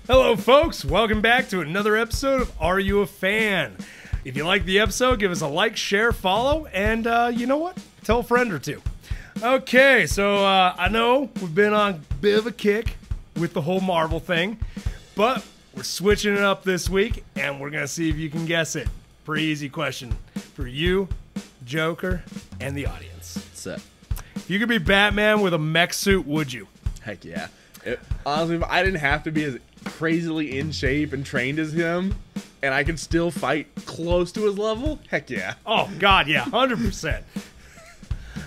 Hello, folks. Welcome back to another episode of Are You a Fan? If you like the episode, give us a like, share, follow, and you know what? Tell a friend or two. Okay, so I know we've been on a bit of a kick with the whole Marvel thing, but we're switching it up this week, and we're going to see if you can guess it. Pretty easy question for you, Joker, and the audience. Set. If you could be Batman with a mech suit, would you? Heck yeah. Honestly, if I didn't have to be as crazily in shape and trained as him, and I could still fight close to his level, heck yeah. Oh, God, yeah, 100%.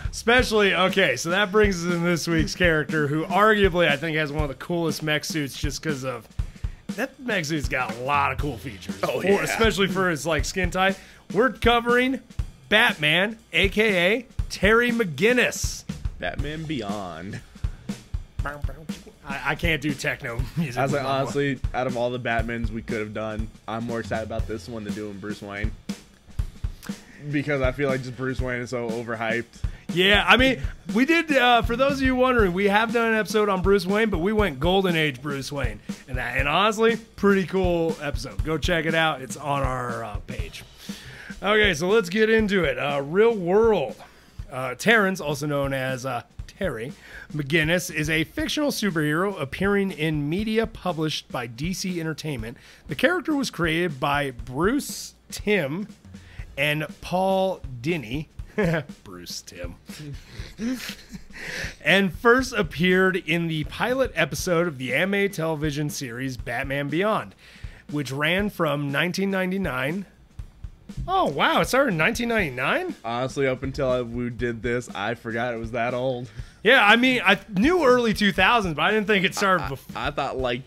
Especially, okay, so that brings us in this week's character, who arguably I think has one of the coolest mech suits just because of... That mech suit's got a lot of cool features. Oh, yeah. Especially for his, like, skin type. We're covering Batman, a.k.a. Terry McGinnis. Batman Beyond. I can't do techno music. I was like, honestly, out of all the Batmans we could have done, I'm more excited about this one than doing Bruce Wayne. Because I feel like just Bruce Wayne is so overhyped. Yeah, I mean, we did, for those of you wondering, we have done an episode on Bruce Wayne, but we went Golden Age Bruce Wayne. And honestly, pretty cool episode. Go check it out. It's on our page. Okay, so let's get into it. Real world. Terrence, also known as Terry McGinnis, is a fictional superhero appearing in media published by DC Entertainment. The character was created by Bruce Timm and Paul Dini. Bruce Timm. And first appeared in the pilot episode of the animated television series Batman Beyond, which ran from 1999. Oh, wow, it started in 1999? Honestly, up until we did this, I forgot it was that old. Yeah, I mean, I knew early 2000s, but I didn't think it started before. I thought like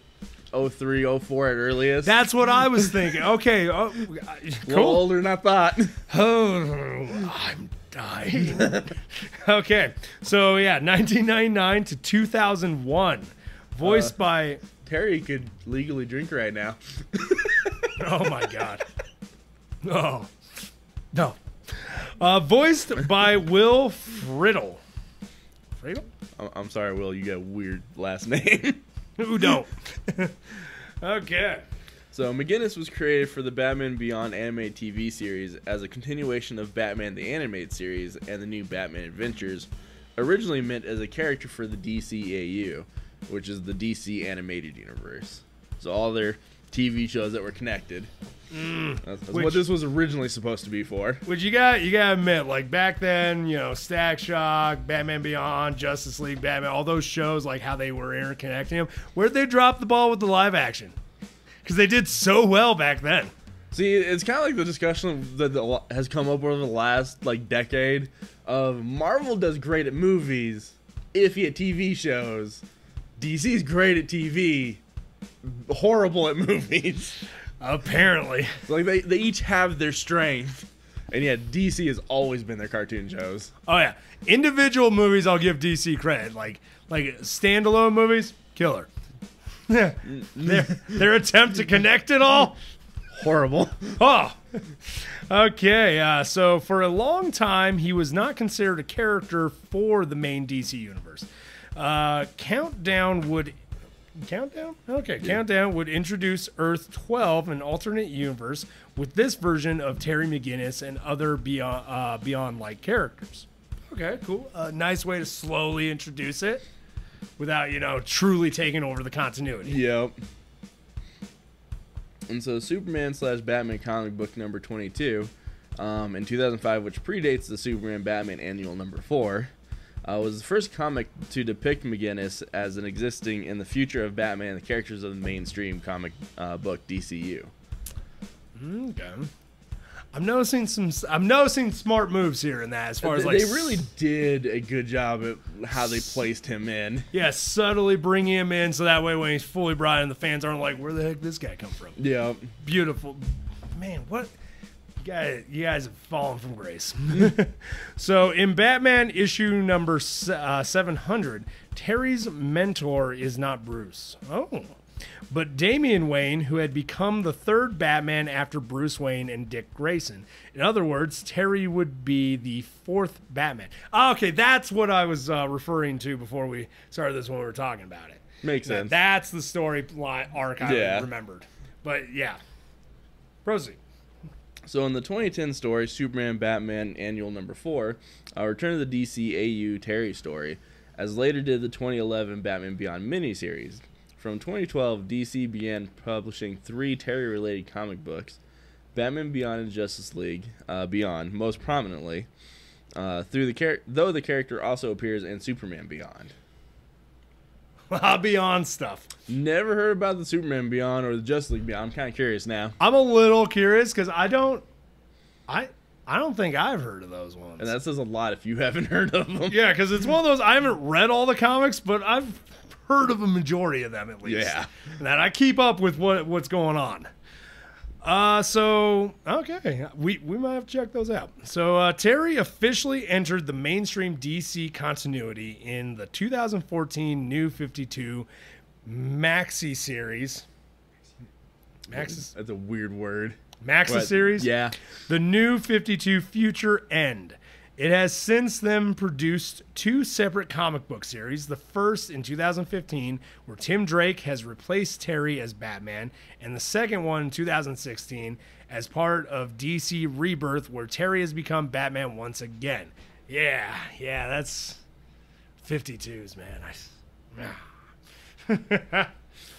03, 04 at earliest. That's what I was thinking. Okay, cool. A little older than I thought. Oh, I'm dying. Okay, so yeah, 1999 to 2001. Voiced by... Terry could legally drink right now. Oh, my God. Oh, no. Voiced by Will Friedle. Friedle? I'm sorry, Will, you got a weird last name. Who don't? Okay. So, McGinnis was created for the Batman Beyond animated TV series as a continuation of Batman the Animated Series and the new Batman Adventures, originally meant as a character for the DCAU, which is the DC Animated Universe. So all their TV shows that were connected. That's what this was originally supposed to be for. Which you gotta admit, like back then, you know, Stack Shock, Batman Beyond, Justice League, Batman, all those shows, like how they were interconnecting them. Where'd they drop the ball with the live action? Because they did so well back then. See, it's kind of like the discussion that has come up over the last like decade of Marvel does great at movies, iffy at TV shows. DC's great at TV, horrible at movies. Apparently. So like they each have their strength. And yeah, DC has always been their cartoon shows. Oh yeah. Individual movies I'll give DC credit. Like standalone movies, killer. their attempt to connect it all, horrible. Oh. Okay, so for a long time he was not considered a character for the main DC universe. Countdown would introduce Earth 12, an alternate universe, with this version of Terry McGinnis and other Beyond-like characters. Okay, cool. Nice way to slowly introduce it without, you know, truly taking over the continuity. Yep. And so Superman/Batman comic book number 22 in 2005, which predates the Superman Batman annual number 4, was the first comic to depict McGinnis as an existing in the future of Batman, the characters of the mainstream comic book DCU. Okay. I'm noticing smart moves here in that as far as like... They really did a good job at how they placed him in. Yeah, subtly bringing him in so that way when he's fully brought in, the fans aren't like, where the heck did this guy come from? Yeah. Beautiful. Man, what... You guys have fallen from grace. So in Batman issue number 700, Terry's mentor is not Bruce. Oh. But Damian Wayne, who had become the third Batman after Bruce Wayne and Dick Grayson. In other words, Terry would be the fourth Batman. Okay, that's what I was referring to before we started this when we were talking about it. Makes sense. That's the story arc I remembered. But yeah, proceed. So in the 2010 story, Superman Batman Annual Number 4, Return of the DCAU Terry story, as later did the 2011 Batman Beyond miniseries. From 2012, DC began publishing 3 Terry-related comic books, Batman Beyond and Justice League Beyond, most prominently, though the character also appears in Superman Beyond. Beyond stuff. Never heard about the Superman Beyond or the Justice League Beyond. I'm kind of curious now. I'm a little curious because I don't think I've heard of those ones. And that says a lot if you haven't heard of them. Yeah, because it's one of those, I haven't read all the comics, but I've heard of a majority of them at least. Yeah. And that I keep up with what's going on. So, okay, we might have to check those out. So, Terry officially entered the mainstream DC continuity in the 2014 New 52 Maxi series. That's a weird word. Maxi series? Yeah. The New 52 Future End. It has since then produced 2 separate comic book series. The first in 2015, where Tim Drake has replaced Terry as Batman, and the second one in 2016 as part of DC Rebirth, where Terry has become Batman once again. Yeah, that's 52s, man.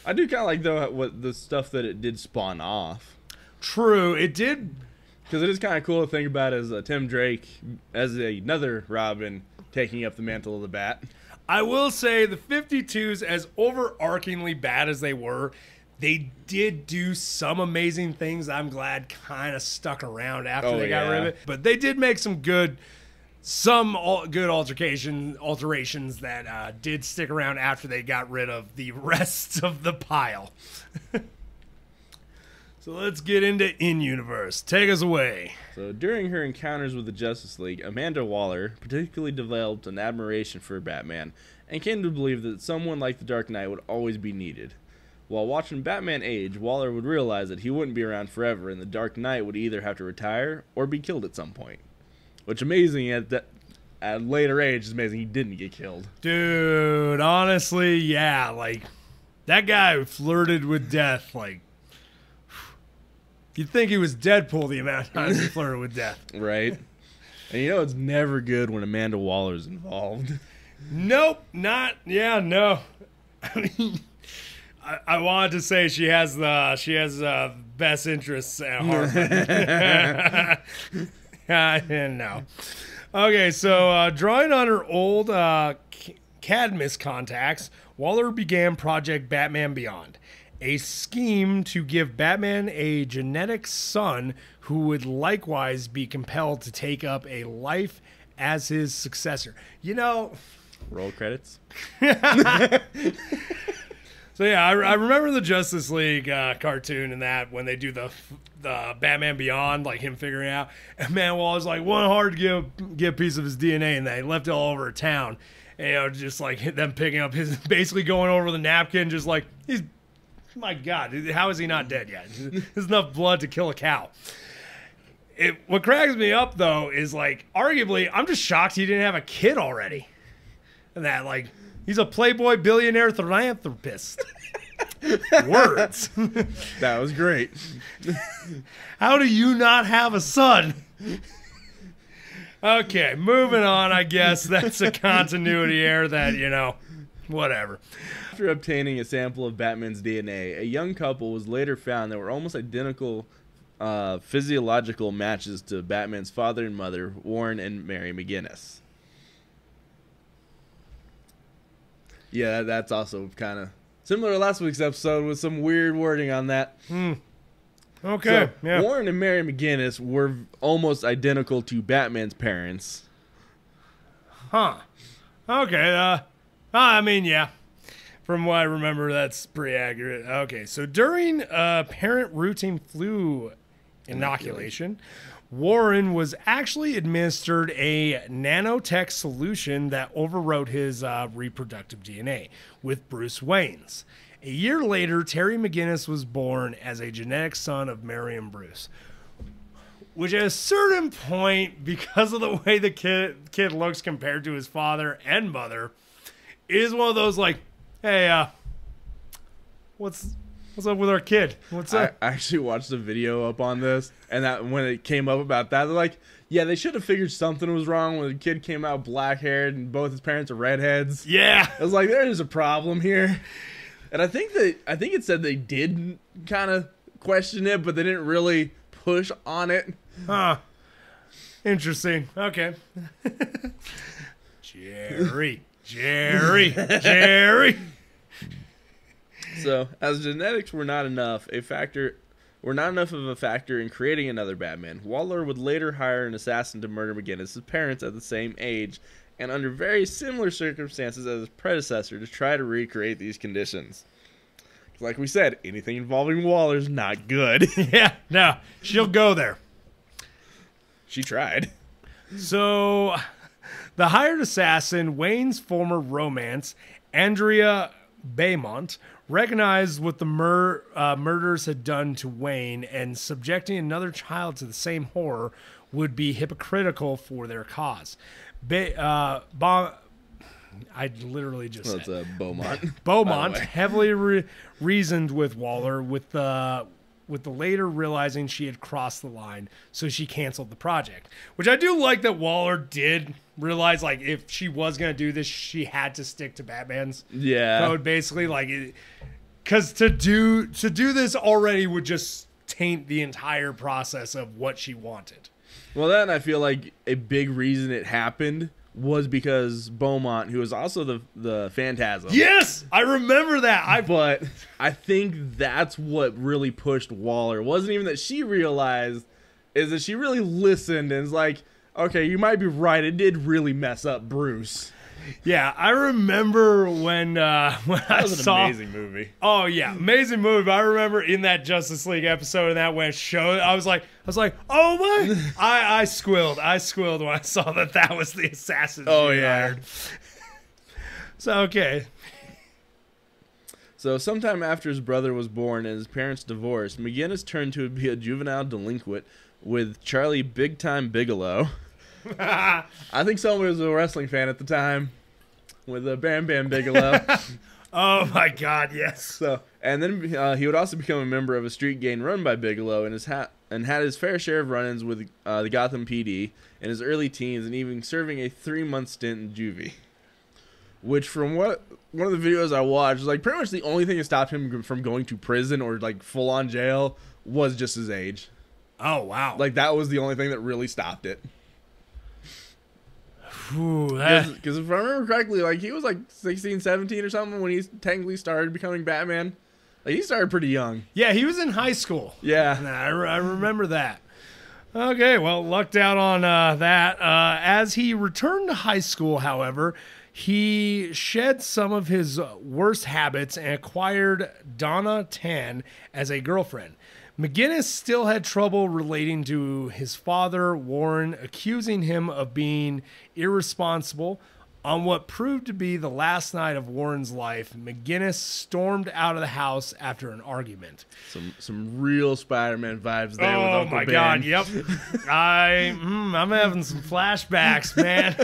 I do kind of like, though, what the stuff that it did spawn off. True, it did. Because it is kind of cool to think about as Tim Drake as another Robin taking up the mantle of the Bat. I will say the 52s, as overarchingly bad as they were, they did do some amazing things I'm glad kind of stuck around after they got rid of it. But they did make some good alterations that did stick around after they got rid of the rest of the pile. So let's get into in-universe. Take us away. So during her encounters with the Justice League, Amanda Waller particularly developed an admiration for Batman and came to believe that someone like the Dark Knight would always be needed. While watching Batman age, Waller would realize that he wouldn't be around forever and the Dark Knight would either have to retire or be killed at some point. Which, amazing at a later age, is amazing he didn't get killed. Dude, honestly, yeah, like, that guy flirted with death, like, you'd think he was Deadpool the amount of times he flirted with death. Right. And you know it's never good when Amanda Waller's involved. Nope, not, yeah, no. I mean, I wanted to say she has best interests at heart. No. Okay, so drawing on her old Cadmus contacts, Waller began Project Batman Beyond, a scheme to give Batman a genetic son who would likewise be compelled to take up a life as his successor. You know... Roll credits. So yeah, I remember the Justice League cartoon and that when they do the Batman Beyond, like him figuring it out. And man, Waller's like one hard to get a piece of his DNA, and they left it all over town. And, you know, just like them picking up his, basically going over the napkin, just like he's, my God, how is he not dead yet? There's enough blood to kill a cow. What cracks me up though is like, arguably, I'm just shocked he didn't have a kid already. And that like. He's a playboy billionaire philanthropist. Words. That was great. How do you not have a son? Okay, moving on, I guess. That's a continuity error that, you know, whatever. After obtaining a sample of Batman's DNA, a young couple was later found that were almost identical physiological matches to Batman's father and mother, Warren and Mary McGinnis. Yeah, that's also kind of similar to last week's episode with some weird wording on that. Okay, so, yeah. Warren and Mary McGinnis were almost identical to Batman's parents. Huh. Okay, I mean, yeah. From what I remember, that's pretty accurate. Okay, so during parent routine flu inoculation, Warren was actually administered a nanotech solution that overwrote his reproductive DNA with Bruce Wayne's. A year later, Terry McGinnis was born as a genetic son of Mary and Bruce. Which at a certain point, because of the way the kid looks compared to his father and mother, is one of those like, hey, what's up with our kid? What's up? I actually watched a video up on this, and that when it came up about that, they're like, yeah, they should have figured something was wrong when the kid came out black-haired and both his parents are redheads. Yeah. I was like, there's a problem here. And I think it said they did kind of question it, but they didn't really push on it. Huh. Interesting. Okay. Jerry. So, as genetics were not enough of a factor in creating another Batman, Waller would later hire an assassin to murder McGinnis' parents at the same age and under very similar circumstances as his predecessor to try to recreate these conditions. Like we said, anything involving Waller's not good. Yeah, no, she'll go there. She tried. So, the hired assassin, Wayne's former romance, Andrea Beaumont, recognized what the murders had done to Wayne, and subjecting another child to the same horror would be hypocritical for their cause. I literally just said. It's Beaumont. Beaumont heavily reasoned with Waller, with the later realizing she had crossed the line, so she canceled the project. Which I do like that Waller did realize, like, if she was going to do this, she had to stick to Batman's code, basically. Like, because to do this already would just taint the entire process of what she wanted. Well, then I feel like a big reason it happened was because Beaumont, who was also the Phantasm. Yes, I remember that. But I think that's what really pushed Waller. It wasn't even that she realized, is that she really listened and was like, okay, you might be right. It did really mess up Bruce. Yeah, I remember when I saw an amazing movie. Oh yeah, amazing movie. But I remember in that Justice League episode and that when it showed, I was like, oh my! I squealed when I saw that was the assassin. Oh yeah. Hired. So okay. So sometime after his brother was born and his parents divorced, McGinnis turned to be a juvenile delinquent with Charlie Big Time Bigelow. I think someone was a wrestling fan at the time with Bam Bam Bigelow. Oh my God, yes. So, and then he would also become a member of a street gang run by Bigelow and had his fair share of run-ins with the Gotham PD in his early teens, and even serving a 3-month stint in juvie. Which, from one of the videos I watched, like pretty much the only thing that stopped him from going to prison or like full on jail was just his age. Oh wow! Like that was the only thing that really stopped it. Because if I remember correctly, like he was like 16, 17 or something when he technically started becoming Batman. Like he started pretty young. Yeah, he was in high school. Yeah. I remember that. Okay, well, lucked out on that. As he returned to high school, however, he shed some of his worst habits and acquired Donna Tan as a girlfriend. McGinnis still had trouble relating to his father, Warren, accusing him of being irresponsible. On what proved to be the last night of Warren's life, McGinnis stormed out of the house after an argument. Some real Spider-Man vibes there with Oh Uncle my Ben. God, yep. I'm having some flashbacks, man.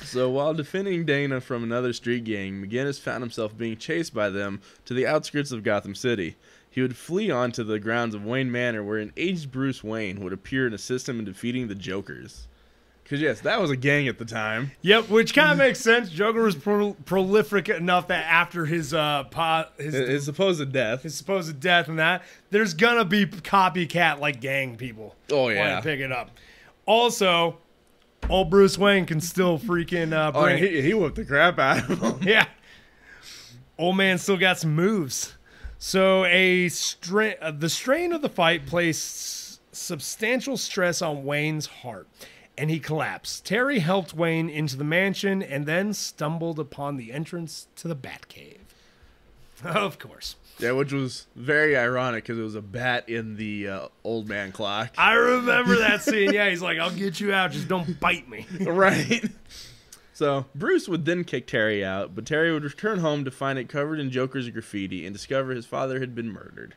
So while defending Dana from another street gang, McGinnis found himself being chased by them to the outskirts of Gotham City. He would flee onto the grounds of Wayne Manor, where an aged Bruce Wayne would appear and assist him in defeating the Jokers. Because, yes, that was a gang at the time. Yep, which kind of makes sense. Joker was prolific enough that after his supposed death. His supposed death and that, there's going to be copycat, like, gang people. Oh, yeah. Want to pick it up. Also, old Bruce Wayne can still freaking bring it. He whooped the crap out of him. Yeah. Old man still got some moves. So the strain of the fight placed substantial stress on Wayne's heart, and he collapsed. Terry helped Wayne into the mansion and then stumbled upon the entrance to the Batcave. Of course. Yeah, which was very ironic because it was a bat in the old man clock. I remember that scene. Yeah, he's like, I'll get you out, just don't bite me. Right. So, Bruce would then kick Terry out, but Terry would return home to find it covered in Joker's graffiti and discover his father had been murdered.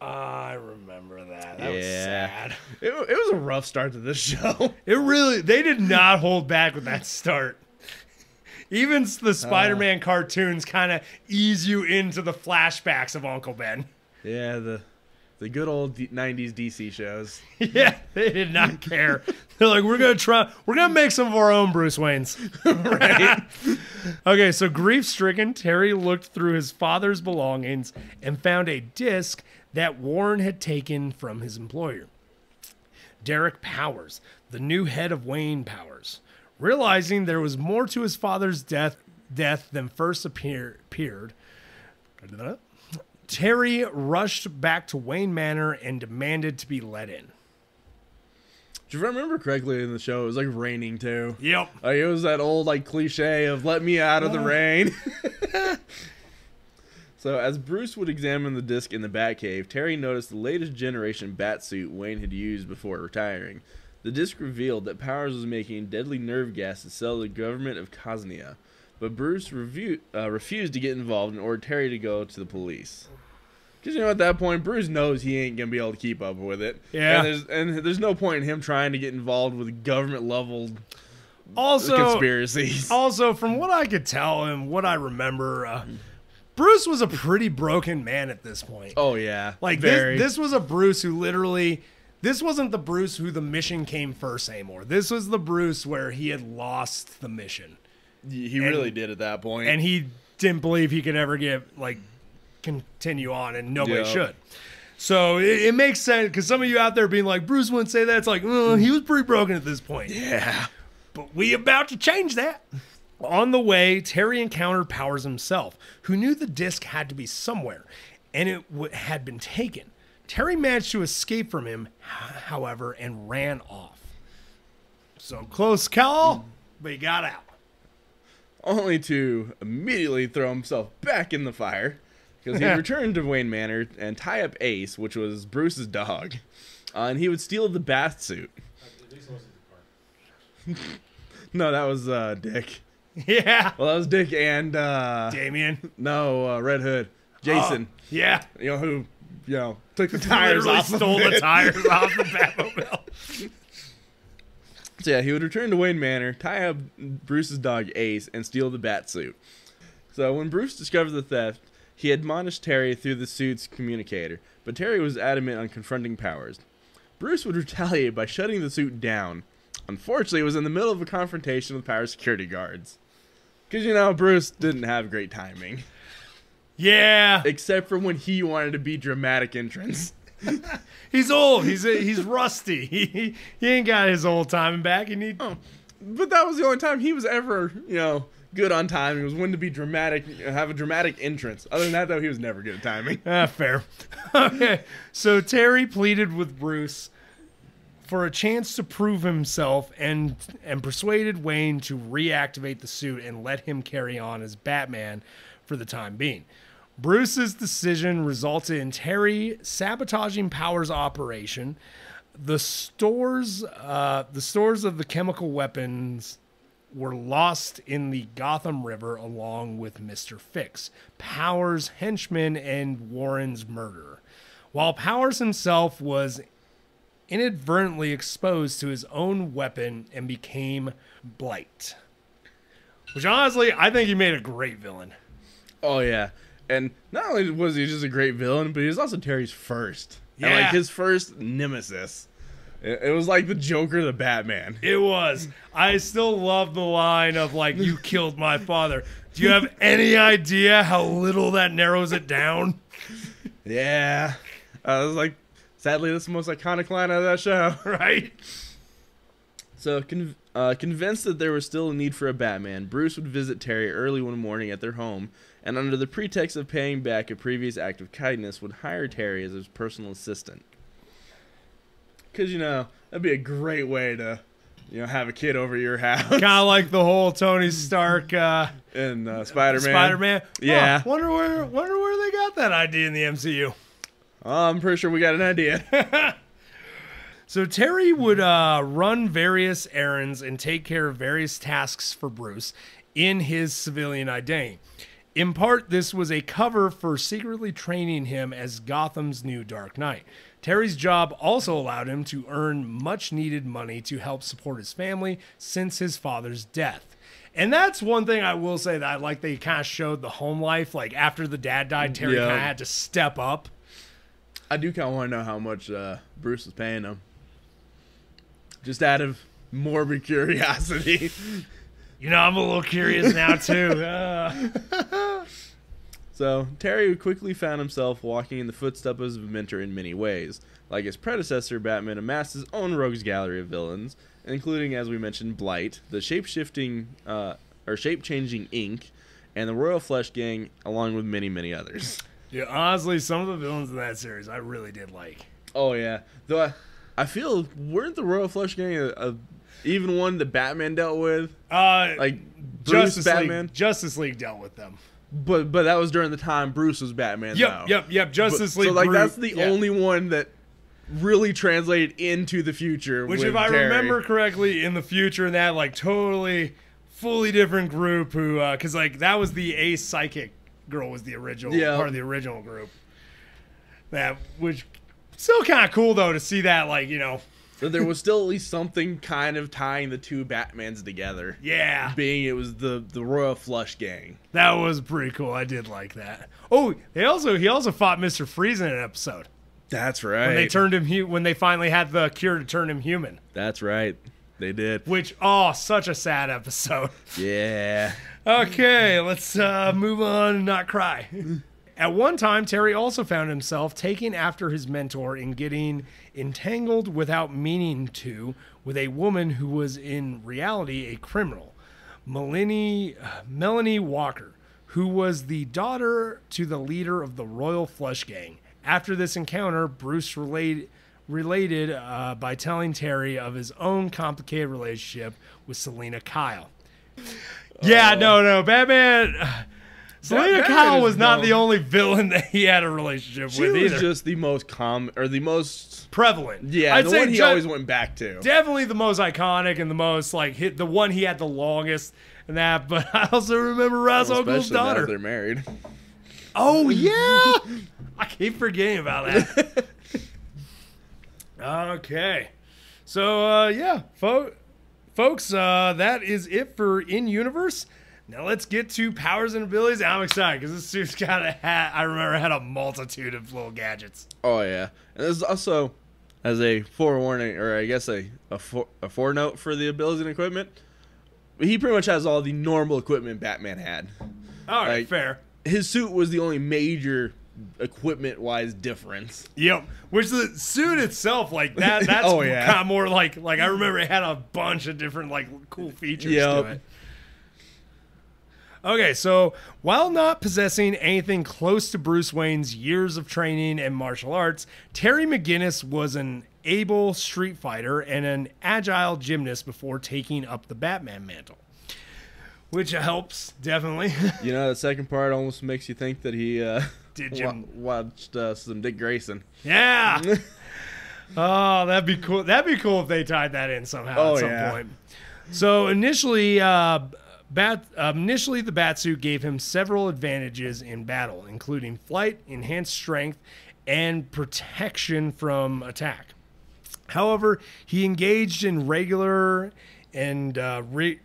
I remember that. That was sad. It was a rough start to this show. They did not hold back with that start. Even the Spider-Man cartoons kind of ease you into the flashbacks of Uncle Ben. Yeah, the good old 90s DC shows. Yeah, they did not care. They're like, we're going to make some of our own Bruce Waynes. Right? Okay, so grief-stricken, Terry looked through his father's belongings and found a disc that Warren had taken from his employer. Derek Powers, the new head of Wayne Powers. Realizing there was more to his father's death than first appeared, Terry rushed back to Wayne Manor and demanded to be let in. If I remember correctly in the show, it was like raining too. Yep. Like, it was that old like cliche of "let me out of the rain." So as Bruce would examine the disc in the Batcave, Terry noticed the latest generation Batsuit Wayne had used before retiring. The disc revealed that Powers was making deadly nerve gas to sell to the government of Cosnia, but Bruce refused to get involved and ordered Terry to go to the police. Because, at that point, Bruce knows he ain't going to be able to keep up with it. Yeah. And there's no point in him trying to get involved with government-level conspiracies. Also, from what I could tell and what I remember, Bruce was a pretty broken man at this point. Oh, yeah. Like, this was a Bruce who literally... This wasn't the Bruce who the mission came first anymore. This was the Bruce where he had lost the mission. He really did at that point. And he didn't believe he could ever continue on, and nobody should. So it makes sense, because some of you out there being like, Bruce wouldn't say that. It's like, he was pretty broken at this point. Yeah. But we about to change that. On the way, Terry encountered Powers himself, who knew the disc had to be somewhere, and it had been taken. Terry managed to escape from him, however, and ran off. So close call, but he got out. Only to immediately throw himself back in the fire, because he returned to Wayne Manor and tie up Ace, which was Bruce's dog, and he would steal the bath suit. No, that was Dick. Yeah. Well, that was Dick and Damien. No, Red Hood. Jason. Yeah. Who took the tires off. Stole the tires off the Batmobile. So yeah, he would return to Wayne Manor, tie up Bruce's dog Ace, and steal the bat suit. So when Bruce discovered the theft, he admonished Terry through the suit's communicator, but Terry was adamant on confronting Powers. Bruce would retaliate by shutting the suit down. Unfortunately, it was in the middle of a confrontation with Powers' security guards. Because, Bruce didn't have great timing. Yeah. Except for when he wanted to be dramatic entrance. He's old. He's rusty. He ain't got his old timing back. But that was the only time he was ever, good on timing. It was when to be dramatic, have a dramatic entrance. Other than that, though, he was never good at timing. Fair. Okay. So Terry pleaded with Bruce for a chance to prove himself and persuaded Wayne to reactivate the suit and let him carry on as Batman for the time being. Bruce's decision resulted in Terry sabotaging Powers' operation. The stores of the chemical weapons were lost in the Gotham River along with Mr. Fix, Powers' henchman and Warren's murderer. While Powers himself was inadvertently exposed to his own weapon and became Blight. Which honestly, I think he made a great villain. Oh, yeah. And not only was he just a great villain, but he was also Terry's first. Yeah. And his first nemesis. It was like the Joker, the Batman. It was. I still love the line of, you killed my father. Do you have any idea how little that narrows it down? Yeah. I was like, sadly, that's the most iconic line out of that show. Right? So, convinced that there was still a need for a Batman, Bruce would visit Terry early one morning at their home, and under the pretext of paying back a previous act of kindness, would hire Terry as his personal assistant. Because, that'd be a great way to, have a kid over your house. Kind of like the whole Tony Stark in Spider-Man. Spider-Man? Yeah. Wonder where they got that idea in the MCU. I'm pretty sure we got an idea. So Terry would run various errands and take care of various tasks for Bruce in his civilian identity. In part, this was a cover for secretly training him as Gotham's new Dark Knight. Terry's job also allowed him to earn much-needed money to help support his family since his father's death. And that's one thing I will say that I like. They kind of showed the home life. Like after the dad died, Terry kind of had to step up. I do kind of want to know how much Bruce was paying him. Just out of morbid curiosity. You know, I'm a little curious now, too. So, Terry quickly found himself walking in the footsteps of his mentor in many ways. Like his predecessor, Batman amassed his own rogues gallery of villains, including, as we mentioned, Blight, the shape-changing Ink, and the Royal Flush Gang, along with many, many others. Yeah, honestly, some of the villains in that series I really did like. Oh, yeah. Though I feel, weren't the Royal Flush Gang even one that Batman dealt with? Like, Bruce Batman? Justice League dealt with them. But that was during the time Bruce was Batman, though. Yep. Justice League. So, like, that's the only one that really translated into the future. Which, if I remember correctly, in the future, and that, like, totally, fully different group who, because, like, that was the Ace Psychic girl was the original, part of the original group. Which, still kind of cool, though, to see that, like, you know. So there was still at least something kind of tying the two Batmans together. Yeah. Being it was the Royal Flush Gang. That was pretty cool. I did like that. Oh, he also fought Mr. Freeze in an episode. That's right. When they turned him when they finally had the cure to turn him human. That's right. They did. Which, such a sad episode. Yeah. Okay, let's move on and not cry. At one time, Terry also found himself taking after his mentor in getting entangled without meaning to with a woman who was in reality a criminal, Melanie Walker, who was the daughter to the leader of the Royal Flush Gang. After this encounter, Bruce related by telling Terry of his own complicated relationship with Selina Kyle. Yeah, no, Batman... Selina Kyle was not the only villain that he had a relationship with either. She was just the most common, or the most prevalent. Yeah, the one he always went back to. Definitely the most iconic and the most like the one he had the longest and that. But I also remember Ra's al Ghul's daughter. Now they're married. Oh yeah, I keep forgetting about that. Okay, so folks, that is it for In Universe. Now let's get to powers and abilities. I'm excited because this suit's got I remember had a multitude of little gadgets. Oh yeah, and this is also, as a forewarning, or I guess a forenote for the abilities and equipment. He pretty much has all the normal equipment Batman had. All right, fair. His suit was the only major equipment-wise difference. Yep. Which the suit itself, like that's kind of more like I remember it had a bunch of different like cool features to it. Okay, so while not possessing anything close to Bruce Wayne's years of training and martial arts, Terry McGinnis was an able street fighter and an agile gymnast before taking up the Batman mantle. Which helps, definitely. You know, the second part almost makes you think that he watched some Dick Grayson. Yeah! Oh, that'd be cool. That'd be cool if they tied that in somehow at some point. So initially... Initially, the Batsuit gave him several advantages in battle, including flight, enhanced strength, and protection from attack. However, he engaged in regular and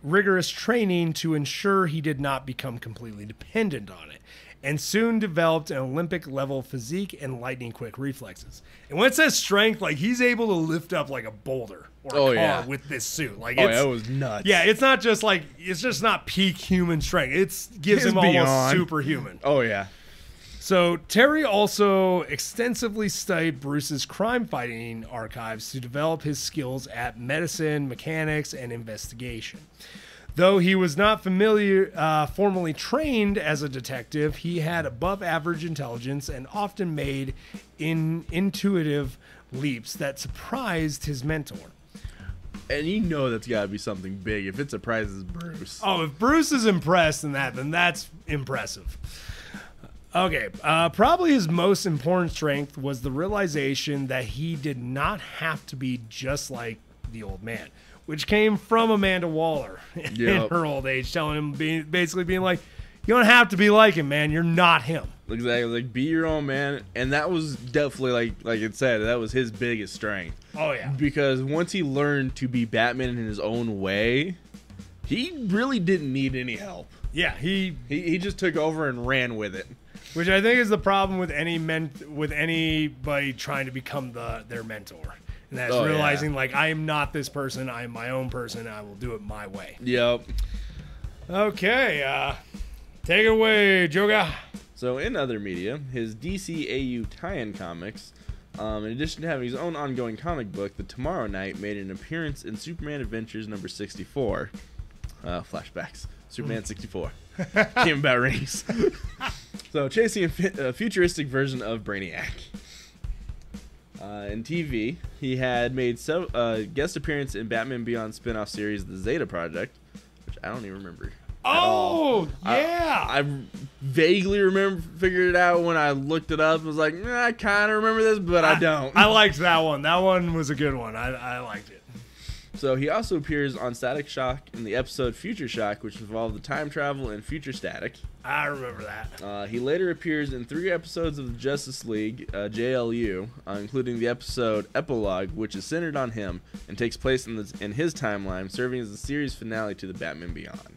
rigorous training to ensure he did not become completely dependent on it, and soon developed an Olympic-level physique and lightning-quick reflexes. And when it says strength, like he's able to lift up like a boulder or a car with this suit. Like, it was nuts. Yeah, it's not just like it's just not peak human strength. It gives him almost superhuman. Oh yeah. So Terry also extensively studied Bruce's crime-fighting archives to develop his skills at medicine, mechanics, and investigation. Though he was not formally trained as a detective, he had above-average intelligence and often made intuitive leaps that surprised his mentor. And you know that's got to be something big if it surprises Bruce. Oh, if Bruce is impressed in that, then that's impressive. Okay, probably his most important strength was the realization that he did not have to be just like the old man, which came from Amanda Waller in her old age, telling him, basically being like, you don't have to be like him, man. You're not him. Exactly. Like, be your own man. And that was definitely, like it said, that was his biggest strength. Oh, yeah. Because once he learned to be Batman in his own way, He really didn't need any help. Yeah, he just took over and ran with it. Which I think is the problem with anybody trying to become their mentor. And that's realizing, like, I am not this person. I am my own person. I will do it my way. Yep. Okay, take it away, Joga. So in other media, his DCAU tie-in comics, in addition to having his own ongoing comic book, The Tomorrow Knight made an appearance in Superman Adventures number 64. Flashbacks. Superman 64. Game about rings. So chasing a futuristic version of Brainiac. In TV, he had made guest appearance in Batman Beyond spin-off series The Zeta Project, which I don't even remember. Oh, yeah. I vaguely figured it out when I looked it up. I was like, I kind of remember this, but I don't. I liked that one. That one was a good one. I liked it. So he also appears on Static Shock in the episode Future Shock, which involved the time travel and future static. I remember that. He later appears in 3 episodes of the Justice League, JLU, including the episode Epilogue, which is centered on him and takes place in his timeline, serving as the series finale to the Batman Beyond.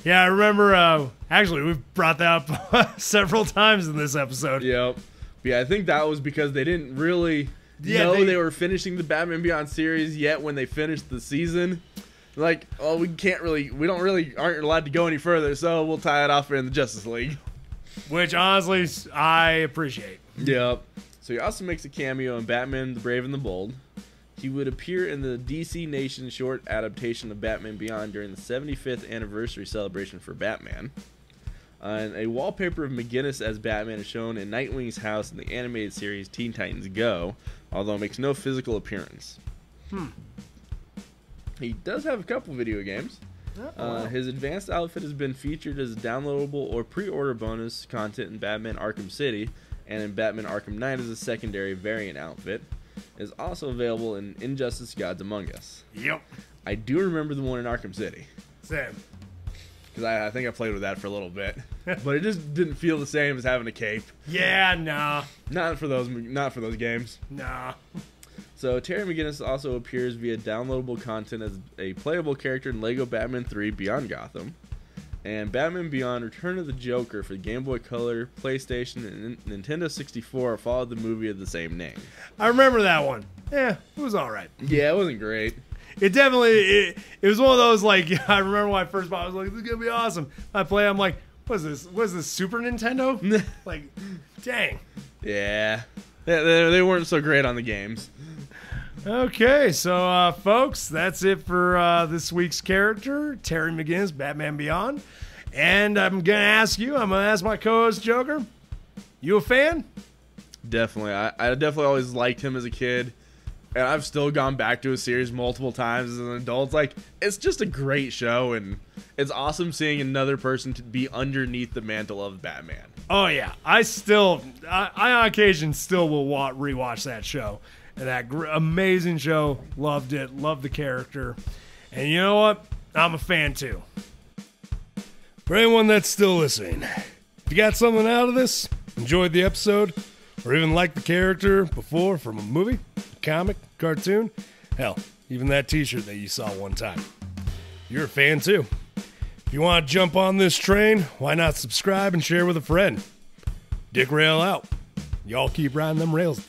Yeah, I remember. Actually, we've brought that up several times in this episode. Yep. Yeah, I think that was because they didn't really know they were finishing the Batman Beyond series yet when they finished the season. Like, oh, aren't allowed to go any further, so we'll tie it off in the Justice League. Which, honestly, I appreciate. Yep. So he also makes a cameo in Batman the Brave and the Bold. He would appear in the DC Nation short adaptation of Batman Beyond during the 75th anniversary celebration for Batman. And a wallpaper of McGinnis as Batman is shown in Nightwing's house in the animated series Teen Titans Go, although it makes no physical appearance. He does have a couple video games. His advanced outfit has been featured as downloadable or pre-order bonus content in Batman Arkham City, and in Batman Arkham Knight as a secondary variant outfit. It is also available in Injustice Gods Among Us. Yep. I do remember the one in Arkham City. Same. Because I think I played with that for a little bit. But it just didn't feel the same as having a cape. Yeah, nah. Not for those games. Nah. So Terry McGinnis also appears via downloadable content as a playable character in LEGO Batman 3 Beyond Gotham. And Batman Beyond Return of the Joker for the Game Boy Color, PlayStation, and Nintendo 64 followed the movie of the same name. I remember that one. Yeah, it was alright. Yeah, it wasn't great. It definitely, it was one of those, like, I remember when I first bought it, I was like, this is going to be awesome. I play, I'm like, what is this? What is this, Super Nintendo? Like, dang. Yeah. They weren't so great on the games. Okay, so, folks, that's it for this week's character, Terry McGinnis, Batman Beyond. And I'm going to ask my co-host, Joker, you a fan? Definitely. I definitely always liked him as a kid. And I've still gone back to a series multiple times as an adult. It's like, it's just a great show, and it's awesome seeing another person to be underneath the mantle of Batman. Oh, yeah. I on occasion still will rewatch that show. And that amazing show. Loved it. Loved the character. And you know what? I'm a fan, too. For anyone that's still listening, if you got something out of this, enjoyed the episode, or even liked the character before from a movie, comic, cartoon, hell, even that t-shirt that you saw one time, you're a fan too. If you want to jump on this train, why not subscribe and share with a friend? d-rael out. Y'all keep riding them rails.